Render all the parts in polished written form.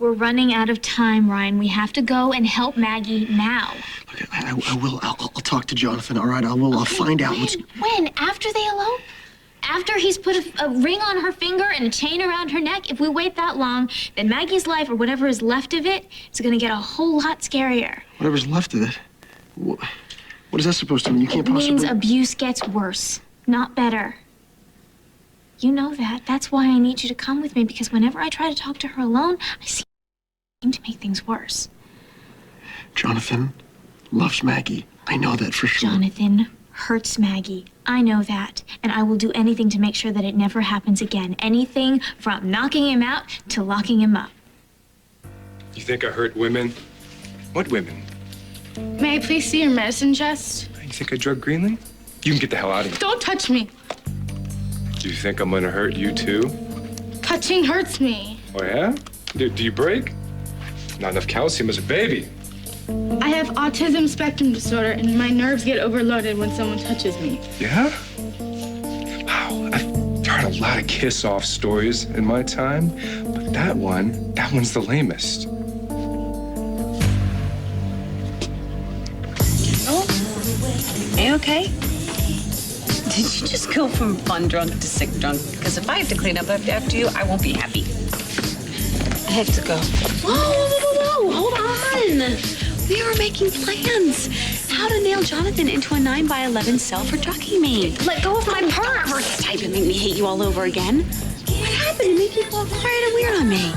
We're running out of time, Ryan. We have to go and help Maggie now. Look, I will. I'll talk to Jonathan, all right? I'll find out what's... When? After they elope? After he's put a ring on her finger and a chain around her neck? If we wait that long, then Maggie's life, or whatever is left of it, is going to get a whole lot scarier. Whatever's left of it? What is that supposed to mean? You can't possibly... It means abuse gets worse, not better. You know that. That's why I need you to come with me, because whenever I try to talk to her alone, I seem to make things worse. Jonathan loves Maggie. I know that for sure. Jonathan hurts Maggie. I know that. And I will do anything to make sure that it never happens again. Anything from knocking him out to locking him up. You think I hurt women? What women? May I please see your medicine chest? You think I drug Greenlee? You can get the hell out of here. Don't touch me. Do you think I'm gonna hurt you too? Touching hurts me. Oh yeah? Do you break? Not enough calcium as a baby. I have autism spectrum disorder, and my nerves get overloaded when someone touches me. Yeah? Wow, I've heard a lot of kiss-off stories in my time, but that one's the lamest. Oh, are you okay? Did you just go from fun drunk to sick drunk? Because if I have to clean up after you, I won't be happy. I have to go. Whoa, hold on. We were making plans. How to nail Jonathan into a 9x11 cell for drugging me. Let go of my purse. First type and make me hate you all over again. What happened? It made you go all quiet and weird on me.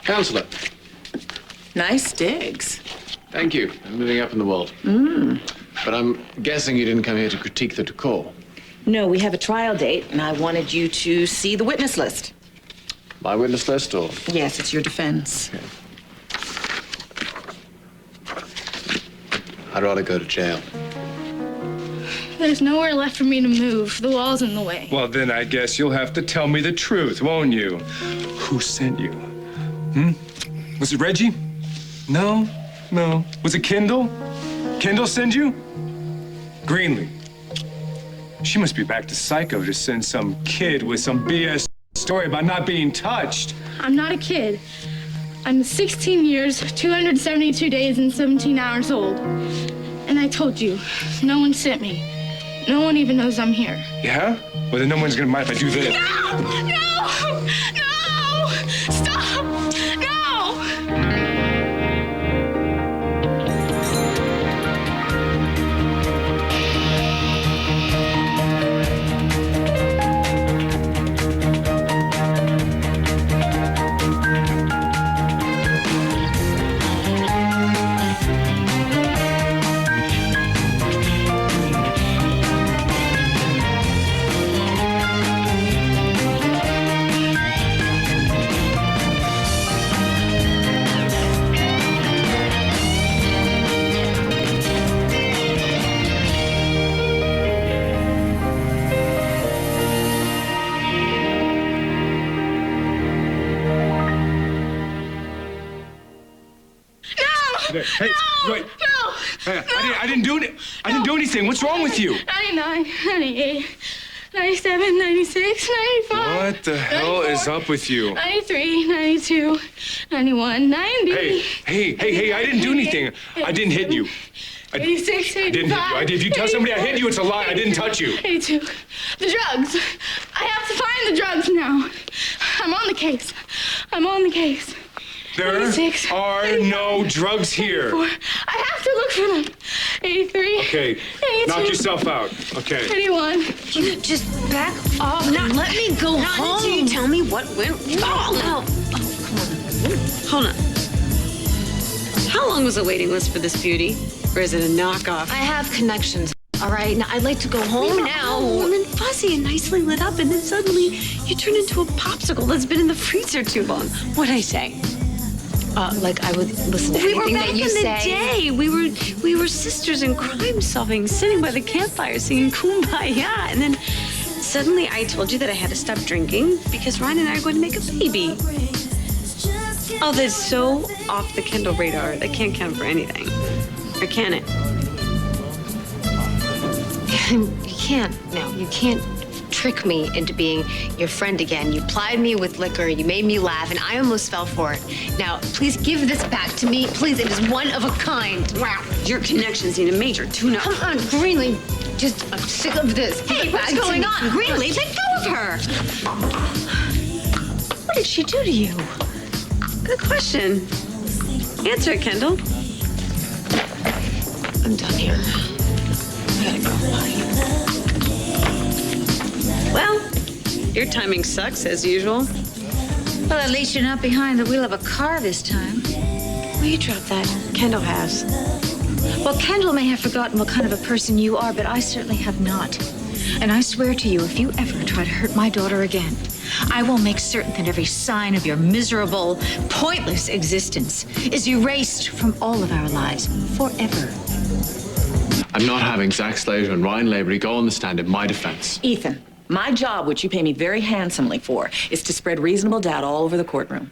Counselor. Nice digs. Thank you. I'm moving up in the world. But I'm guessing you didn't come here to critique the decor. No, we have a trial date, and I wanted you to see the witness list. My witness list, or? Yes, it's your defense. Okay. I'd rather go to jail. There's nowhere left for me to move. The wall's in the way. Well, then I guess you'll have to tell me the truth, won't you? Who sent you? Was it Reggie? No. Was it Kendall? Kendall send you? Greenlee. She must be back to Psycho to send some kid with some BS story about not being touched. I'm not a kid. I'm 16 years, 272 days, and 17 hours old. And I told you, no one sent me. No one even knows I'm here. Yeah? Well, then no one's gonna mind if I do this. No! Stop! No! Hey, wait. No! Hey, I didn't do it. I didn't do anything. What's wrong with you? 99, 98, 97, 96, 95. What the hell is up with you? 93, 92, 91, 90. Hey, I didn't do anything. I didn't hit you. 86, 85. I didn't hit you. I did. If you tell somebody I hit you, it's a lie. I didn't touch you. 82. The drugs. I have to find the drugs now. I'm on the case. There 86, are 85, no drugs here. 84. I have to look for them. 83. Okay, 82, knock yourself out. Okay. 81. You just back off. Not let me go home until you tell me what went wrong. Oh, come on. Hold on. How long was the waiting list for this beauty? Or is it a knockoff? I have connections. All right, now I'd like to go home now. Warm and fuzzy and nicely lit up, and then suddenly you turn into a popsicle that's been in the freezer too long. What'd I say? Like I would listen to anything that you say. We were back in the day. We were sisters in crime solving, sitting by the campfire singing Kumbaya. And then suddenly I told you that I had to stop drinking because Ryan and I are going to make a baby. Oh, that's so off the Kendall radar. That can't count for anything. Or can it? You can't. No, you can't trick me into being your friend again. You plied me with liquor, you made me laugh, and I almost fell for it. Now, please give this back to me. Please, it is one of a kind. Wow. Your connections need a major tune-up. Come on, Greenlee. Just, I'm sick of this. Hey, what's going on? Greenlee, let go of her. What did she do to you? Good question. Answer it, Kendall. I'm done here. I gotta go. Well, your timing sucks, as usual. Well, at least you're not behind the wheel of a car this time. Will you drop that? Kendall has. Well, Kendall may have forgotten what kind of a person you are, but I certainly have not. And I swear to you, if you ever try to hurt my daughter again, I will make certain that every sign of your miserable, pointless existence is erased from all of our lives forever. I'm not having Zach Slater and Ryan Lavery go on the stand in my defense. Ethan, my job, which you pay me very handsomely for, is to spread reasonable doubt all over the courtroom.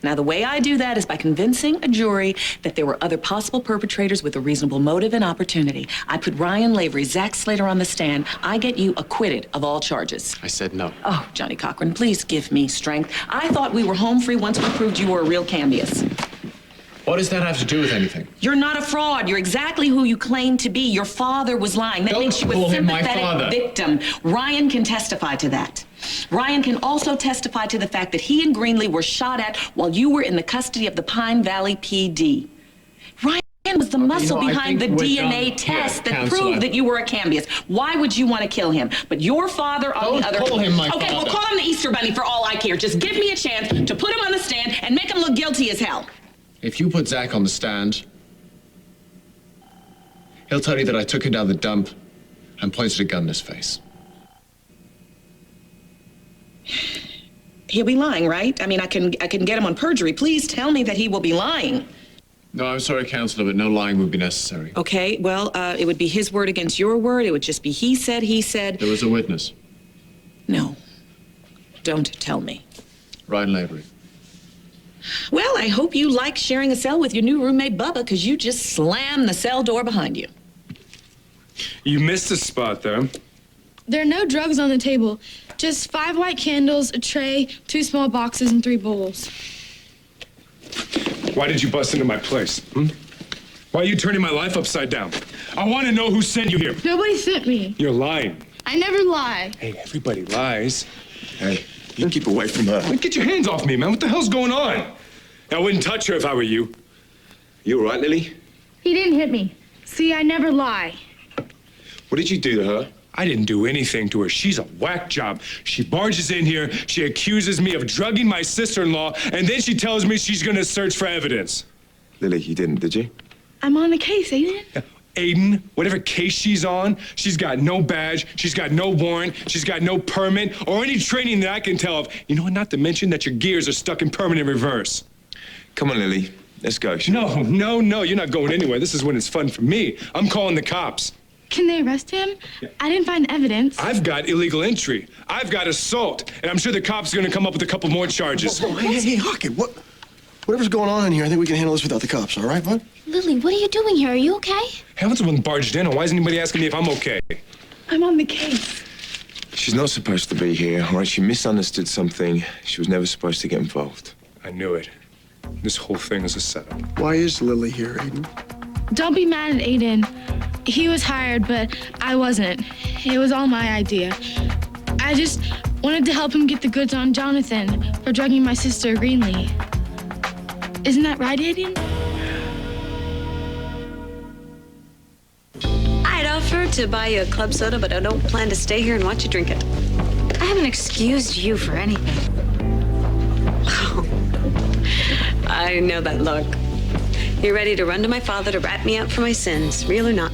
Now, the way I do that is by convincing a jury that there were other possible perpetrators with a reasonable motive and opportunity. I put Ryan Lavery, Zach Slater on the stand. I get you acquitted of all charges. I said no. Oh, Johnny Cochran, please give me strength. I thought we were home free once we proved you were a real Cambius. What does that have to do with anything? You're not a fraud. You're exactly who you claim to be. Your father was lying. That Don't makes you call a him my sympathetic father. victim. Ryan can testify to that. Ryan can also testify to the fact that he and Greenlee were shot at while you were in the custody of the Pine Valley PD. Ryan was the muscle I behind the think we're DNA done test here, that Counselor. proved that you were a Cambius. Why would you want to kill him? But your father, on Don't the other... call him my Okay, well, father. call him the Easter Bunny for all I care. Just give me a chance to put him on the stand and make him look guilty as hell. If you put Zach on the stand, he'll tell you that I took him down the dump and pointed a gun in his face. He'll be lying, right? I mean, I can get him on perjury. Please tell me that he will be lying. No, I'm sorry, Counselor, but no lying would be necessary. Okay, well, it would be his word against your word. It would just be he said, he said. There was a witness, No, don't tell me. Ryan Lavery. Well, I hope you like sharing a cell with your new roommate, Bubba, because you just slammed the cell door behind you. You missed a spot, though. There are no drugs on the table. Just 5 white candles, a tray, 2 small boxes, and 3 bowls. Why did you bust into my place? Why are you turning my life upside down? I want to know who sent you here. Nobody sent me. You're lying. I never lie. Hey, everybody lies. Hey, you keep away from her. Get your hands off me, man. What the hell's going on? I wouldn't touch her if I were you. You all right, Lily? He didn't hit me. See, I never lie. What did you do to her? I didn't do anything to her. She's a whack job. She barges in here, she accuses me of drugging my sister-in-law, and then she tells me she's gonna search for evidence. Lily, you didn't, did you? I'm on the case, Aiden. Aiden, whatever case she's on, she's got no badge, she's got no warrant, she's got no permit, or any training that I can tell of. You know what, not to mention that your gears are stuck in permanent reverse. Come on, Lily. Let's go. No, you're not going anywhere. This is when it's fun for me. I'm calling the cops. Can they arrest him? I didn't find evidence. I've got illegal entry. I've got assault. And I'm sure the cops are gonna come up with a couple more charges. Whoa, hey, Hockett, whatever's going on in here, I think we can handle this without the cops, all right, bud? Lily, what are you doing here? Are you okay? Hey, I was the one barged in, and why isn't anybody asking me if I'm okay? I'm on the case. She's not supposed to be here, all right? She misunderstood something. She was never supposed to get involved. I knew it. This whole thing is a setup. Why is Lily here, Aiden? Don't be mad at Aiden. He was hired, but I wasn't. It was all my idea. I just wanted to help him get the goods on Jonathan for drugging my sister, Greenlee. Isn't that right, Aiden? I'd offer to buy you a club soda, but I don't plan to stay here and watch you drink it. I haven't excused you for anything. I know that look. You're ready to run to my father to rat me out for my sins, real or not.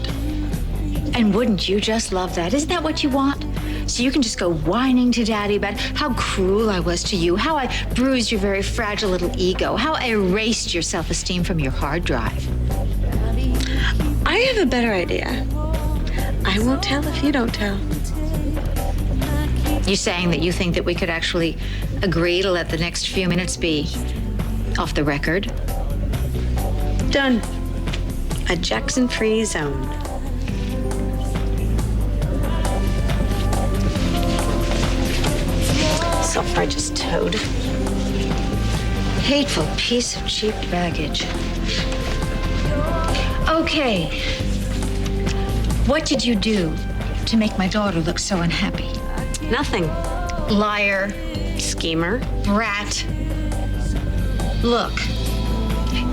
And wouldn't you just love that? Isn't that what you want? So you can just go whining to Daddy about how cruel I was to you, how I bruised your very fragile little ego, how I erased your self-esteem from your hard drive. I have a better idea. I won't tell if you don't tell. You saying that you think that we could actually agree to let the next few minutes be off the record? Done. A Jackson-free zone. self-righteous toad. Hateful piece of cheap baggage. Okay. What did you do to make my daughter look so unhappy? Nothing. Liar. Schemer. Rat. Look,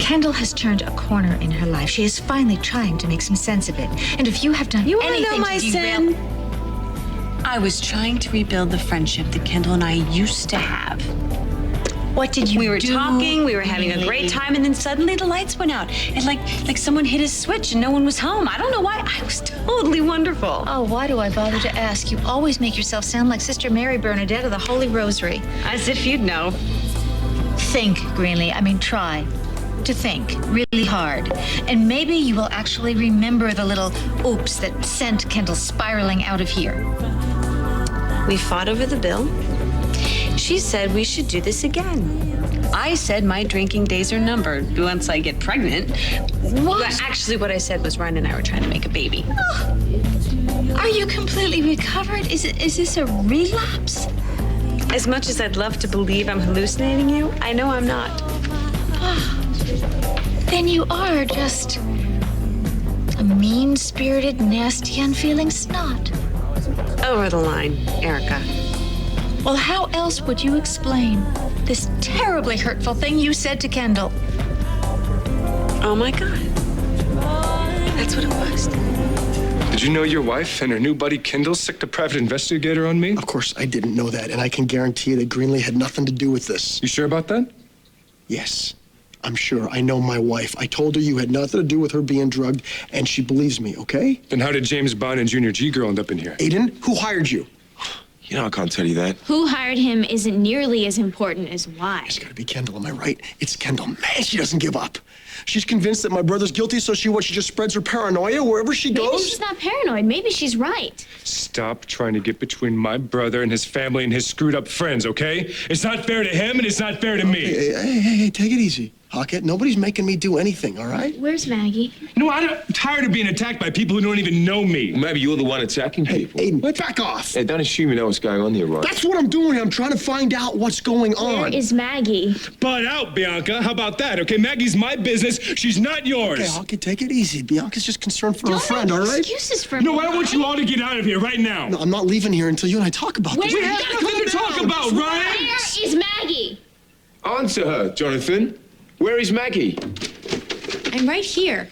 Kendall has turned a corner in her life. She is finally trying to make some sense of it. And if you have done You want to anything know my to derail... sin? I was trying to rebuild the friendship that Kendall and I used to have. What did you do? We were talking, we were having a really? great time, and then suddenly the lights went out. And like someone hit a switch and no one was home. I don't know why. I was totally wonderful. Oh, why do I bother to ask? You always make yourself sound like Sister Mary Bernadette of the Holy Rosary. As if you'd know. Think, Greenlee. I mean, try to think really hard. And maybe you will actually remember the little oops that sent Kendall spiraling out of here. We fought over the bill. She said we should do this again. I said my drinking days are numbered once I get pregnant. What? But actually, what I said was Ryan and I were trying to make a baby. Are you completely recovered? Is this a relapse? As much as I'd love to believe I'm hallucinating you, I know I'm not. Then you are just a mean-spirited, nasty, unfeeling snot. Over the line, Erica. Well, how else would you explain this terribly hurtful thing you said to Kendall? Oh my God. That's what it was. Did you know your wife and her new buddy Kendall sicked a private investigator on me? Of course, I didn't know that, and I can guarantee you that Greenlee had nothing to do with this. You sure about that? Yes, I'm sure. I know my wife. I told her you had nothing to do with her being drugged, and she believes me, okay? Then how did James Bond and Junior G girl end up in here? Aiden, who hired you? You know I can't tell you that. Who hired him isn't nearly as important as why. It's gotta be Kendall, am I right? It's Kendall. Man, she doesn't give up. She's convinced that my brother's guilty, so she just spreads her paranoia wherever she Maybe goes? she's not paranoid. Maybe she's right. Stop trying to get between my brother and his family and his screwed up friends, okay? It's not fair to him and it's not fair to me. Hey, take it easy. Hockett, nobody's making me do anything, all right? Where's Maggie? No, I'm tired of being attacked by people who don't even know me. Maybe you're the one attacking people. Aiden, back off. Hey, don't assume you know what's going on here, right? That's what I'm doing. I'm trying to find out what's going on. Where is Maggie? Butt out, Bianca. How about that, okay? Maggie's my business. She's not yours. Okay, Hockett, take it easy. Bianca's just concerned for her Don't friend, make all right? excuses for No, me. I want you all to get out of here right now. No, I'm not leaving here until you and I talk about this. We have nothing to talk about, Ryan. Where is Maggie? Answer her, Jonathan. Where is Maggie? I'm right here.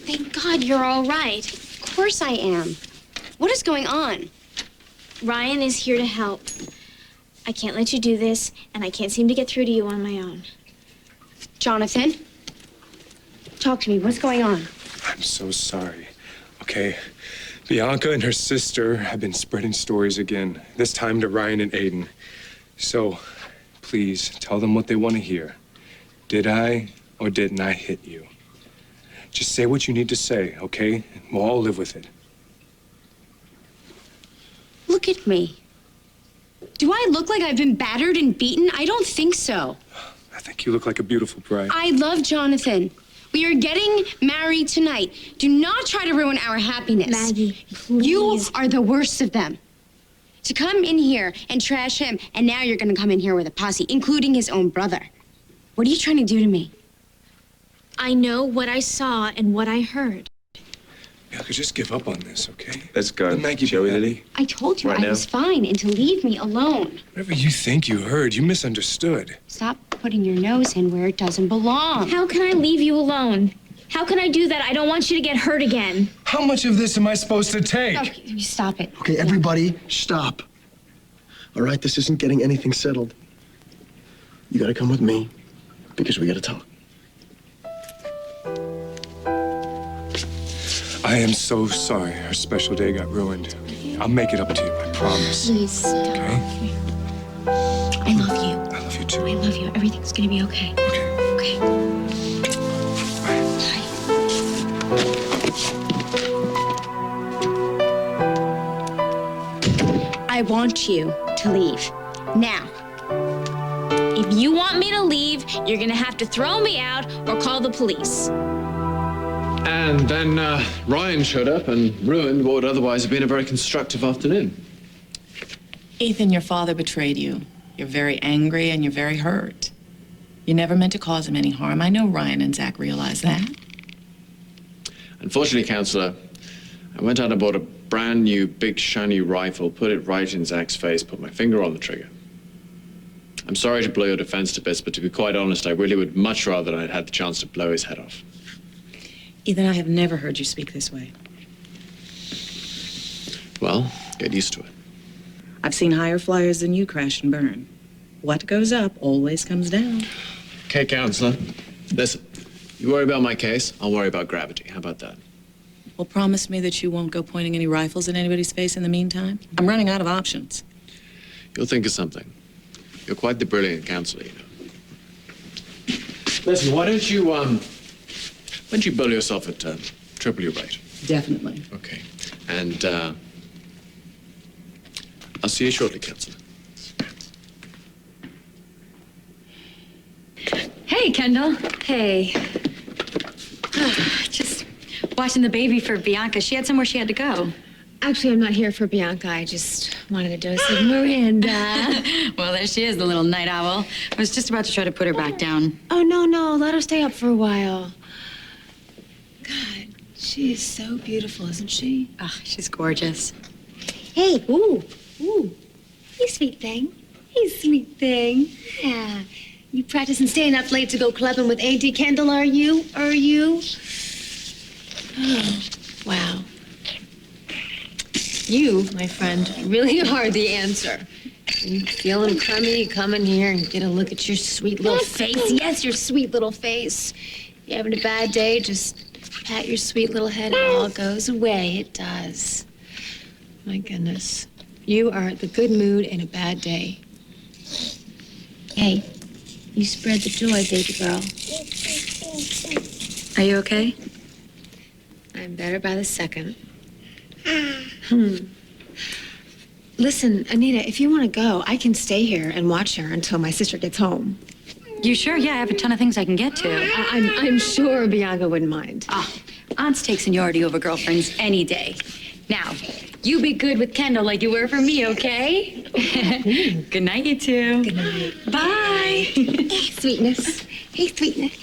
Thank God you're all right. Of course I am. What is going on? Ryan is here to help. I can't let you do this, and I can't seem to get through to you on my own. Jonathan? Talk to me. What's going on? I'm so sorry. Okay, Bianca and her sister have been spreading stories again, this time to Ryan and Aiden. So, please, tell them what they want to hear. Did I or didn't I hit you? Just say what you need to say, okay? We'll all live with it. Look at me. Do I look like I've been battered and beaten? I don't think so. I think you look like a beautiful bride. I love Jonathan. We are getting married tonight. Do not try to ruin our happiness. Maggie, please. You are the worst of them. To come in here and trash him, and now you're gonna come in here with a posse, including his own brother. What are you trying to do to me? I know what I saw and what I heard. Bianca, just give up on this, okay? Let's go. Let Maggie Shall we, be happy. Lily? I told you Right I now? was fine and to leave me alone. Whatever you think you heard, you misunderstood. Stop putting your nose in where it doesn't belong. How can I leave you alone? How can I do that? I don't want you to get hurt again. How much of this am I supposed to take? Okay, you stop it. Okay, everybody, stop. All right, this isn't getting anything settled. You gotta come with me, because we gotta talk. I am so sorry her special day got ruined. I'll make it up to you, I promise. Please stop. Okay? I love you. I love you too. I love you. Everything's gonna be okay. Okay. Okay. I want you to leave. Now. If you want me to leave, you're gonna have to throw me out or call the police. And then Ryan showed up and ruined what would otherwise have been a very constructive afternoon. Ethan, your father betrayed you. You're very angry and you're very hurt. You never meant to cause him any harm. I know Ryan and Zach realize that. Unfortunately, Counselor, I went out and bought a brand new big shiny rifle, put it right in Zach's face, put my finger on the trigger. I'm sorry to blow your defense to bits, but to be quite honest, I really would much rather I'd had the chance to blow his head off. Ethan, I have never heard you speak this way. Well, get used to it. I've seen higher flyers than you crash and burn. What goes up always comes down. Okay, Counselor, listen. You worry about my case, I'll worry about gravity. How about that? Well, promise me that you won't go pointing any rifles in anybody's face in the meantime. I'm running out of options. You'll think of something. You're quite the brilliant counselor, you know. Listen, why don't you bill yourself at triple your rate? Definitely. Okay. And I'll see you shortly, Counselor. Hey, Kendall. Hey. Just watching the baby for Bianca. She had somewhere she had to go. Actually, I'm not here for Bianca. I just wanted a dose of Miranda. Well, there she is, the little night owl. I was just about to try to put her back down. Oh, no. Let her stay up for a while. God, she is so beautiful, isn't she? Oh, she's gorgeous. Hey, ooh. Hey, sweet thing. Hey, sweet thing. Yeah. You practicing staying up late to go clubbing with Auntie Kendall, are you? Oh, wow. You, my friend, really are the answer. You feeling crummy, you come in here and get a look at your sweet little face. Yes, your sweet little face. You having a bad day, just pat your sweet little head and it all goes away. It does. My goodness. You are the good mood in a bad day. Hey, you spread the joy, baby girl. Are you okay? I'm better by the second. Listen, Anita, if you want to go, I can stay here and watch her until my sister gets home. You sure? Yeah, I have a ton of things I can get to. I'm sure Bianca wouldn't mind. Aunts take seniority over girlfriends any day. Now, you be good with Kendall like you were for me, okay? Good night, you two. Good night. Bye. Hey, sweetness. Hey, sweetness.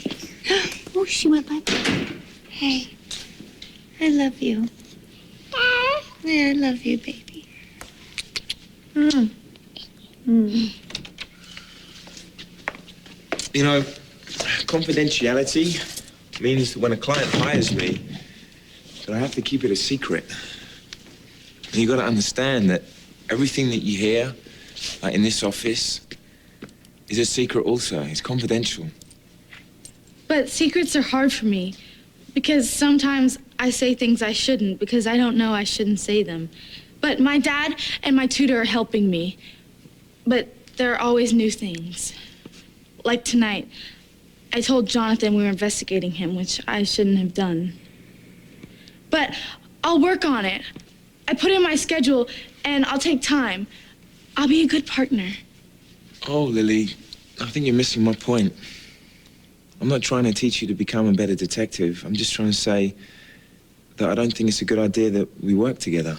Oh, she went by. Hey, I love you. Yeah, I love you, baby. You know, confidentiality means that when a client hires me, that I have to keep it a secret. And you got to understand that everything that you hear in this office is a secret also. It's confidential. But secrets are hard for me because sometimes I say things I shouldn't because I don't know I shouldn't say them. But my dad and my tutor are helping me. But there are always new things. Like tonight, I told Jonathan we were investigating him, which I shouldn't have done. But I'll work on it. I put in my schedule, and I'll take time. I'll be a good partner. Oh, Lily, I think you're missing my point. I'm not trying to teach you to become a better detective. I'm just trying to say that I don't think it's a good idea that we work together.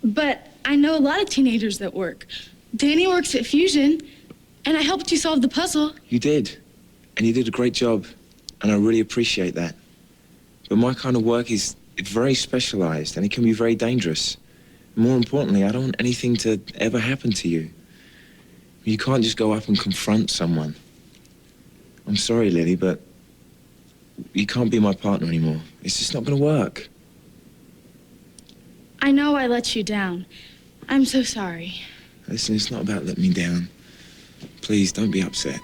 But I know a lot of teenagers that work. Danny works at Fusion, and I helped you solve the puzzle. You did, and you did a great job, and I really appreciate that. But my kind of work is very specialized, and it can be very dangerous. More importantly, I don't want anything to ever happen to you. You can't just go up and confront someone. I'm sorry, Lily, but you can't be my partner anymore. It's just not going to work. I know I let you down. I'm so sorry. Listen, it's not about letting me down. Please, don't be upset.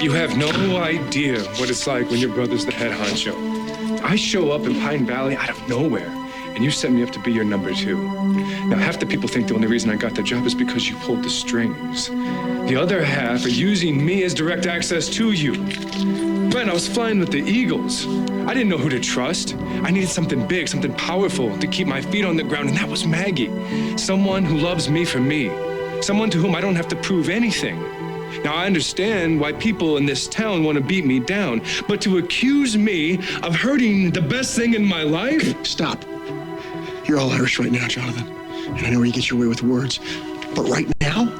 You have no idea what it's like when your brother's the head honcho. I show up in Pine Valley out of nowhere, and you set me up to be your number two. Now, half the people think the only reason I got the job is because you pulled the strings. The other half are using me as direct access to you. When I was flying with the Eagles, I didn't know who to trust. I needed something big, something powerful to keep my feet on the ground, and that was Maggie. Someone who loves me for me. Someone to whom I don't have to prove anything. Now, I understand why people in this town want to beat me down, but to accuse me of hurting the best thing in my life? Stop. You're all Irish right now, Jonathan. And I know where you get your way with words. But right now,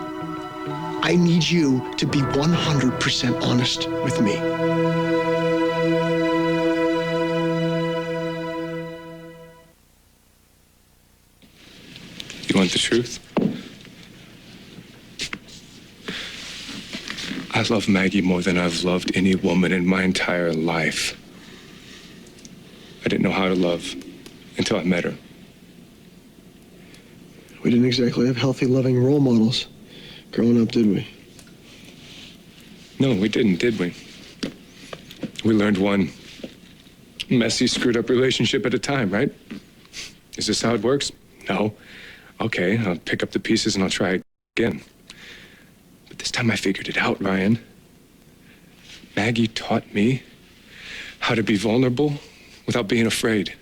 I need you to be 100% honest with me. You want the truth? I love Maggie more than I've loved any woman in my entire life. I didn't know how to love until I met her. We didn't exactly have healthy, loving role models growing up, did we? No, we didn't, did we? We learned one messy, screwed up relationship at a time, right? Is this how it works? No. Okay, I'll pick up the pieces and I'll try again. But this time I figured it out, Ryan. Maggie taught me how to be vulnerable without being afraid.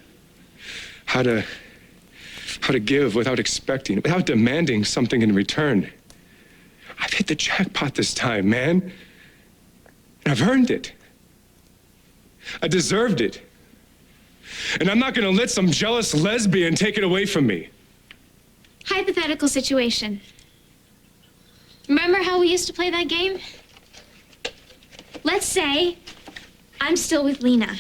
How to give without expecting, without demanding something in return. I've hit the jackpot this time, man. And I've earned it. I deserved it. And I'm not gonna let some jealous lesbian take it away from me. Hypothetical situation. Remember how we used to play that game? Let's say I'm still with Lena,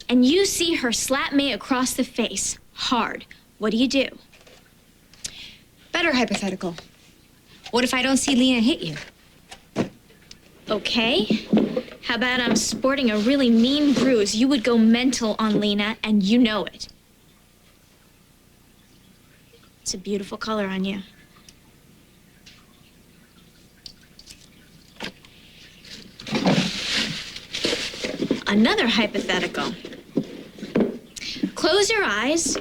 and you see her slap me across the face, hard. What do? Better hypothetical. What if I don't see Lena hit you? Okay. How about I'm sporting a really mean bruise? You would go mental on Lena, and you know it. It's a beautiful color on you. Another hypothetical. Close your eyes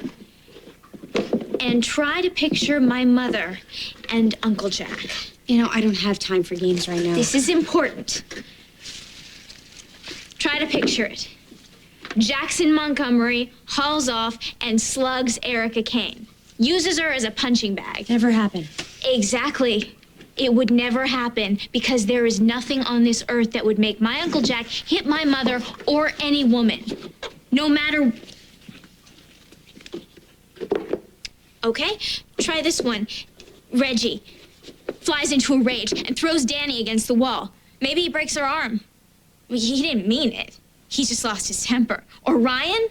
and try to picture my mother and Uncle Jack. You know, I don't have time for games right now. This is important. Try to picture it. Jackson Montgomery hauls off and slugs Erica Kane. Uses her as a punching bag. Never happened. Exactly. It would never happen because there is nothing on this earth that would make my Uncle Jack hit my mother or any woman. No matter... Okay, try this one. Reggie flies into a rage and throws Danny against the wall. Maybe he breaks her arm. Well, he didn't mean it. He just lost his temper. Or Ryan?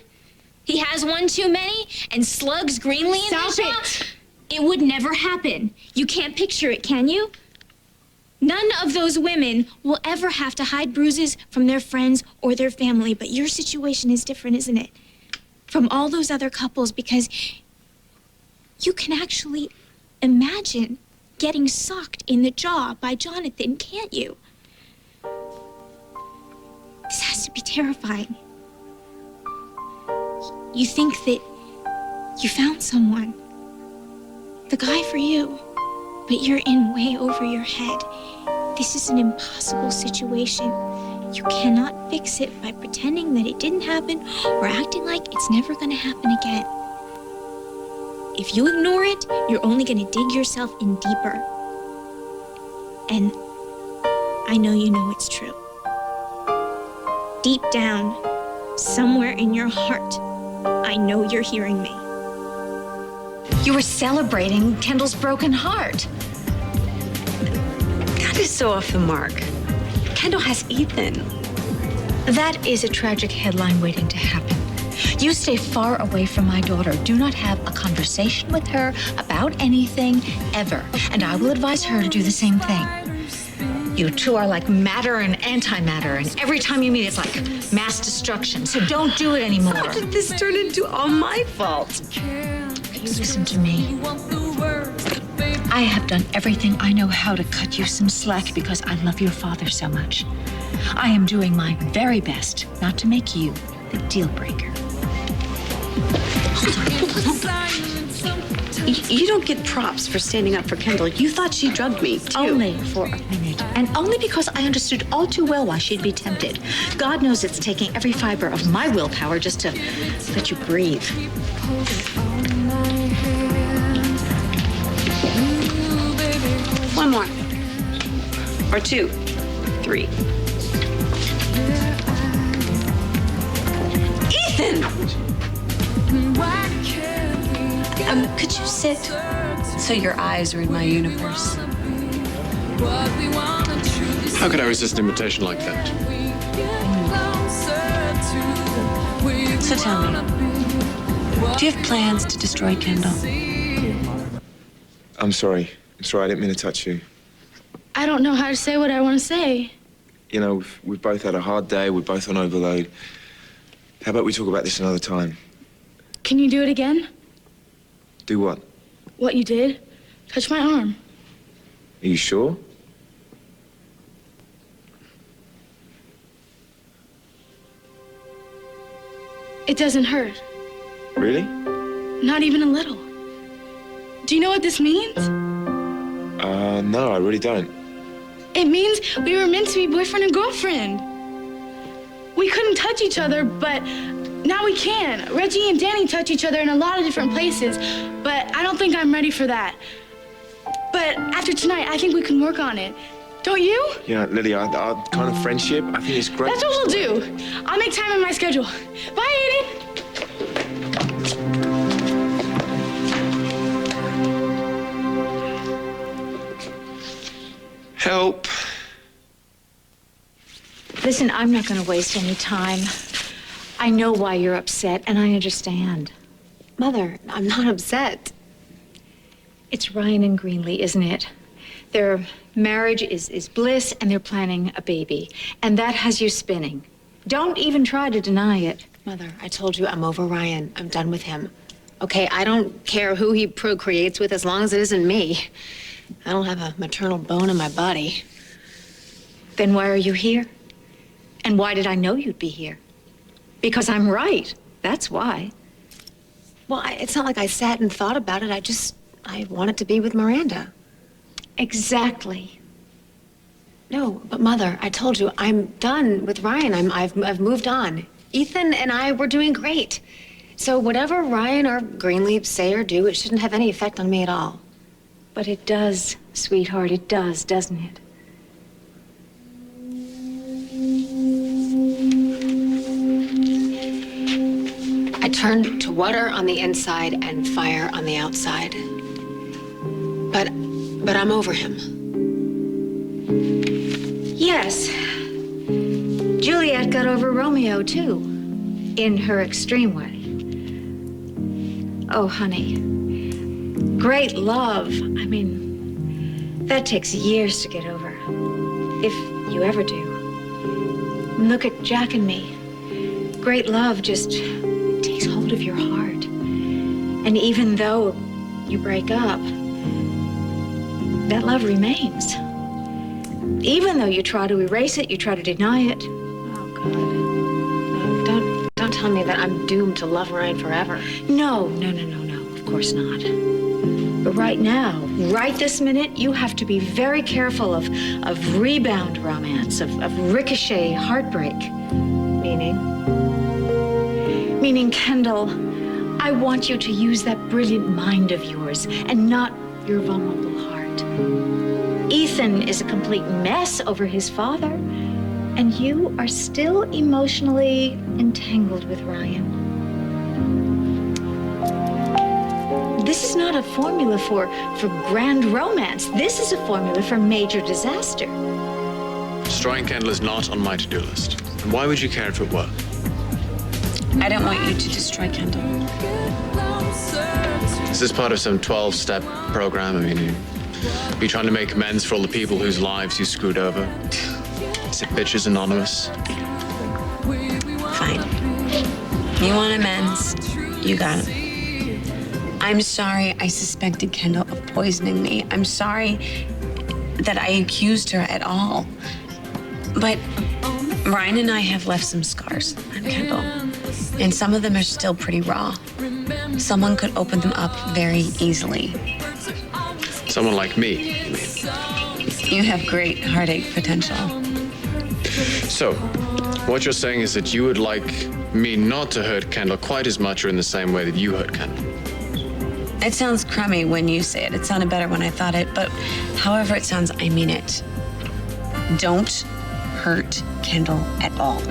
He has one too many and slugs Greenlee in the jaw. It would never happen. You can't picture it, can you? None of those women will ever have to hide bruises from their friends or their family, but your situation is different, isn't it? From all those other couples, because you can actually imagine getting socked in the jaw by Jonathan, can't you? This has to be terrifying. You think that you found someone, the guy for you, but you're in way over your head. This is an impossible situation. You cannot fix it by pretending that it didn't happen or acting like it's never gonna happen again. If you ignore it, you're only gonna dig yourself in deeper. And I know you know it's true. Deep down, somewhere in your heart, I know you're hearing me. You were celebrating Kendall's broken heart. That is so off the mark. Kendall has Ethan. That is a tragic headline waiting to happen. You stay far away from my daughter. Do not have a conversation with her about anything, ever. And I will advise her to do the same thing. You two are like matter and antimatter, and every time you meet, it's like mass destruction. So don't do it anymore. How did this turn into all my fault? Listen to me. I have done everything I know how to cut you some slack because I love your father so much. I am doing my very best not to make you the deal breaker. You don't get props for standing up for Kendall. You thought she drugged me, too. Only for a minute. And only because I understood all too well why she'd be tempted. God knows it's taking every fiber of my willpower just to let you breathe. One more. Or two. Three. Ethan! Could you sit so your eyes are in my universe? How could I resist an invitation like that? So tell me, do you have plans to destroy Kendall? I'm sorry. I didn't mean to touch you. I don't know how to say what I want to say. You know, we've both had a hard day. We're both on overload. How about we talk about this another time? Can you do it again? Do what? What you did? Touch my arm. Are you sure? It doesn't hurt. Really? Not even a little. Do you know what this means? No, I really don't. It means we were meant to be boyfriend and girlfriend. We couldn't touch each other, but now we can. Reggie and Danny touch each other in a lot of different places, but I don't think I'm ready for that. But after tonight, I think we can work on it. Don't you? Yeah, Lily, our kind of friendship, I think it's great. That's what we'll do. I'll make time in my schedule. Bye, Aiden. Help. Listen, I'm not going to waste any time. I know why you're upset, and I understand. Mother, I'm not upset. It's Ryan and Greenlee, isn't it? Their marriage is bliss, and they're planning a baby. And that has you spinning. Don't even try to deny it. Mother, I told you I'm over Ryan. I'm done with him. Okay, I don't care who he procreates with as long as it isn't me. I don't have a maternal bone in my body. Then why are you here? And why did I know you'd be here? Because I'm right. That's why. Well, it's not like I sat and thought about it. I wanted to be with Miranda. Exactly. No, but Mother, I told you, I'm done with Ryan. I've moved on. Ethan and I were doing great. So whatever Ryan or Greenlee say or do, it shouldn't have any effect on me at all. But it does, sweetheart. It does, doesn't it? I turned to water on the inside and fire on the outside. But I'm over him. Yes. Juliet got over Romeo, too. In her extreme way. Oh, honey. Great love. I mean, that takes years to get over. If you ever do. Look at Jack and me. Great love just takes hold of your heart. And even though you break up, that love remains. Even though you try to erase it, you try to deny it. Oh, God. No, don't tell me that I'm doomed to love Ryan forever. No. Of course not. But right now, right this minute, you have to be very careful of rebound romance, of ricochet heartbreak. Meaning, Kendall, I want you to use that brilliant mind of yours and not your vulnerable heart. Ethan is a complete mess over his father, and you are still emotionally entangled with Ryan. This is not a formula for grand romance. This is a formula for major disaster. Destroying Kendall is not on my to-do list. And why would you care if it were? I don't want you to destroy Kendall. Is this part of some 12-step program? I mean, are you trying to make amends for all the people whose lives you screwed over? Is it Bitches Anonymous? Fine. You want amends? You got it. I'm sorry I suspected Kendall of poisoning me. I'm sorry that I accused her at all. But Ryan and I have left some scars on Kendall, and some of them are still pretty raw. Someone could open them up very easily. Someone like me, you mean? You have great heartache potential. So, what you're saying is that you would like me not to hurt Kendall quite as much or in the same way that you hurt Kendall. It sounds crummy when you say it. It sounded better when I thought it, but however it sounds, I mean it. Don't hurt Kendall at all.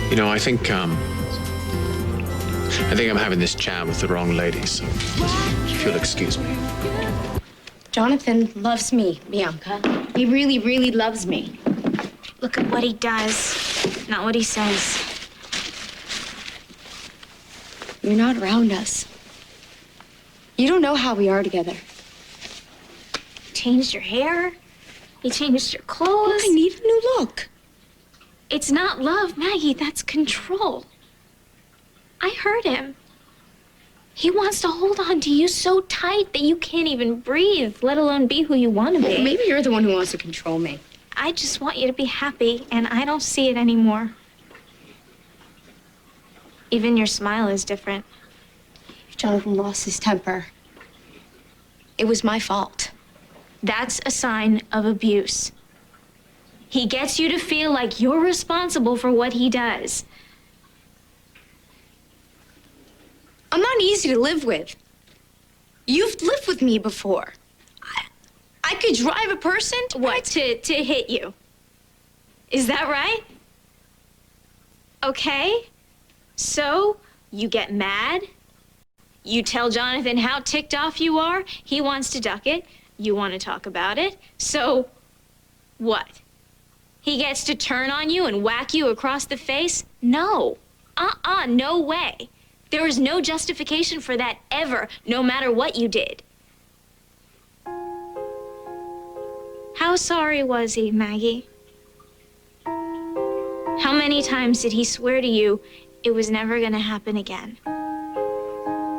You know, I think I'm having this chat with the wrong lady, so if you'll excuse me. Jonathan loves me, Bianca. He really, really loves me. Look at what he does, not what he says. You're not around us. You don't know how we are together. You changed your hair. You changed your clothes. I need a new look. It's not love, Maggie. That's control. I heard him. He wants to hold on to you so tight that you can't even breathe, let alone be who you want to be. Maybe you're the one who wants to control me. I just want you to be happy, and I don't see it anymore. Even your smile is different. Jonathan lost his temper. It was my fault. That's a sign of abuse. He gets you to feel like you're responsible for what he does. I'm not easy to live with. You've lived with me before. I could drive a person to hit you. Is that right? Okay. So, you get mad. You tell Jonathan how ticked off you are. He wants to duck it. You want to talk about it. So, what? He gets to turn on you and whack you across the face? No. No way. There was no justification for that ever, no matter what you did. How sorry was he, Maggie? How many times did he swear to you it was never going to happen again?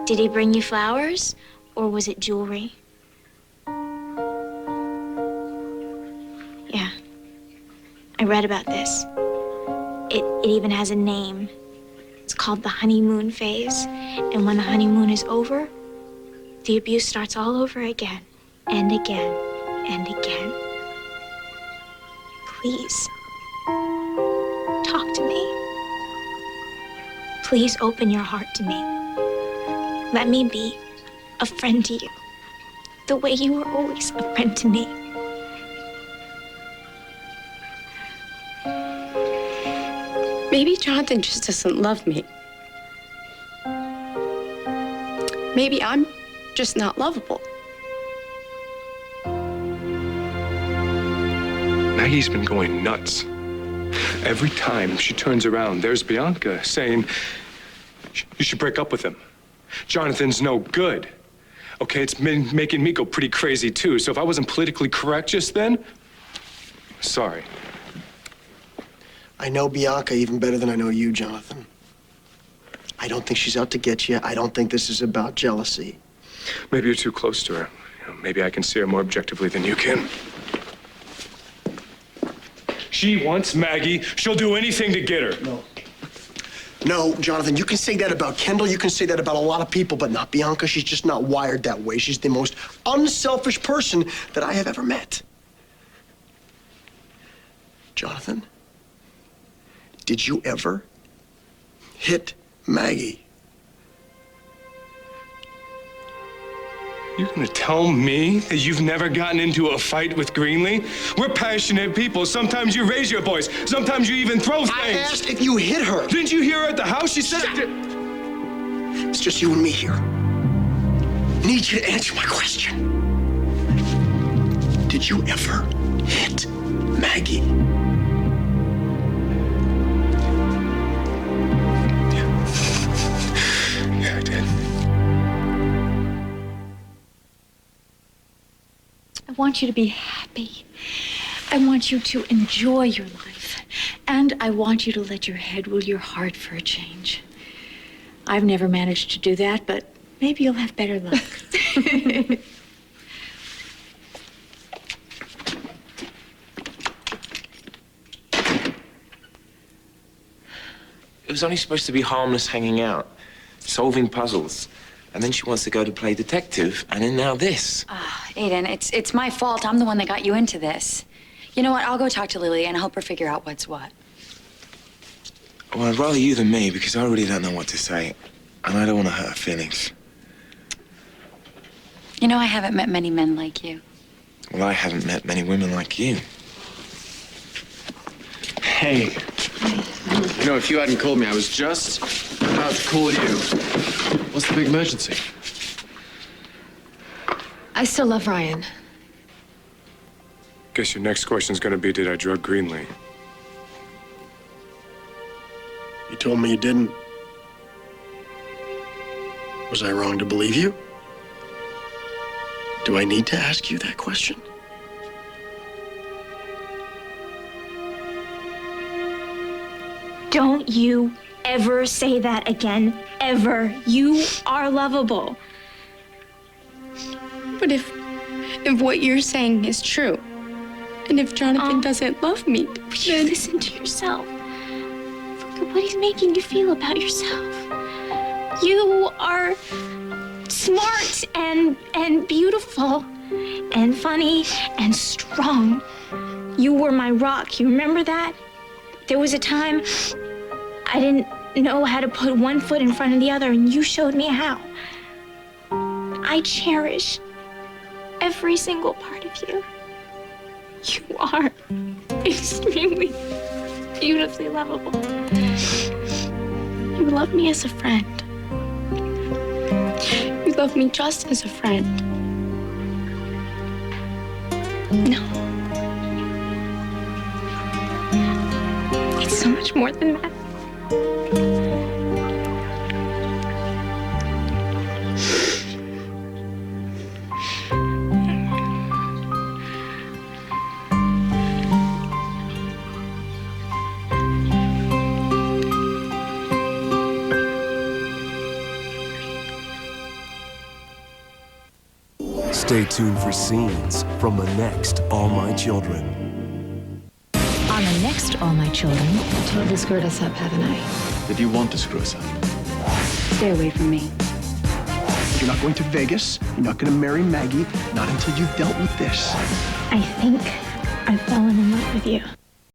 Did he bring you flowers, or was it jewelry? Yeah, I read about this. It even has a name. It's called the honeymoon phase. And when the honeymoon is over, the abuse starts all over again, and again, and again. Please, talk to me. Please open your heart to me. Let me be a friend to you, the way you were always a friend to me. Maybe Jonathan just doesn't love me. Maybe I'm just not lovable. Maggie's been going nuts. Every time she turns around, there's Bianca saying, you should break up with him. Jonathan's no good. Okay, it's been making me go pretty crazy too, so if I wasn't politically correct just then, sorry. I know Bianca even better than I know you, Jonathan. I don't think she's out to get you. I don't think this is about jealousy. Maybe you're too close to her. Maybe I can see her more objectively than you can. She wants Maggie. She'll do anything to get her. No. No, Jonathan, you can say that about Kendall. You can say that about a lot of people, but not Bianca. She's just not wired that way. She's the most unselfish person that I have ever met. Jonathan, did you ever hit Maggie? You're gonna tell me that you've never gotten into a fight with Greenlee? We're passionate people. Sometimes you raise your voice. Sometimes you even throw things. I asked if you hit her. Didn't you hear her at the house? She said... It's just you and me here. I need you to answer my question. Did you ever hit Maggie? Yeah, I did. I want you to be happy. I want you to enjoy your life. And I want you to let your head rule your heart for a change. I've never managed to do that, but maybe you'll have better luck. It was only supposed to be harmless hanging out. solving puzzles. And then she wants to go to play detective, and then now this. Aiden, it's my fault. I'm the one that got you into this. You know what? I'll go talk to Lily and help her figure out what's what. Well, I'd rather you than me, because I really don't know what to say. And I don't want to hurt her feelings. You know, I haven't met many men like you. Well, I haven't met many women like you. Hey, You know, if you hadn't called me, I was just about to call you. What's the big emergency? I still love Ryan. Guess your next question's gonna be, did I drug Greenlee? you told me you didn't. Was I wrong to believe you? Do I need to ask you that question? Don't you ever say that again. Ever. You are lovable. But if what you're saying is true, and if Jonathan doesn't love me, Will you listen to yourself? Look at what he's making you feel about yourself. You are smart and beautiful and funny and strong. You were my rock. You remember that? There was a time I didn't know how to put one foot in front of the other, and you showed me how. I cherish every single part of you. You are extremely, beautifully lovable. You love me as a friend. You love me just as a friend. No. It's so much more than that. Stay tuned for scenes from the next All My Children. On the next All My Children, I totally screwed us up, haven't I? Did you want to screw us up? stay away from me. You're not going to Vegas. You're not going to marry Maggie. Not until you've dealt with this. I think I've fallen in love with you.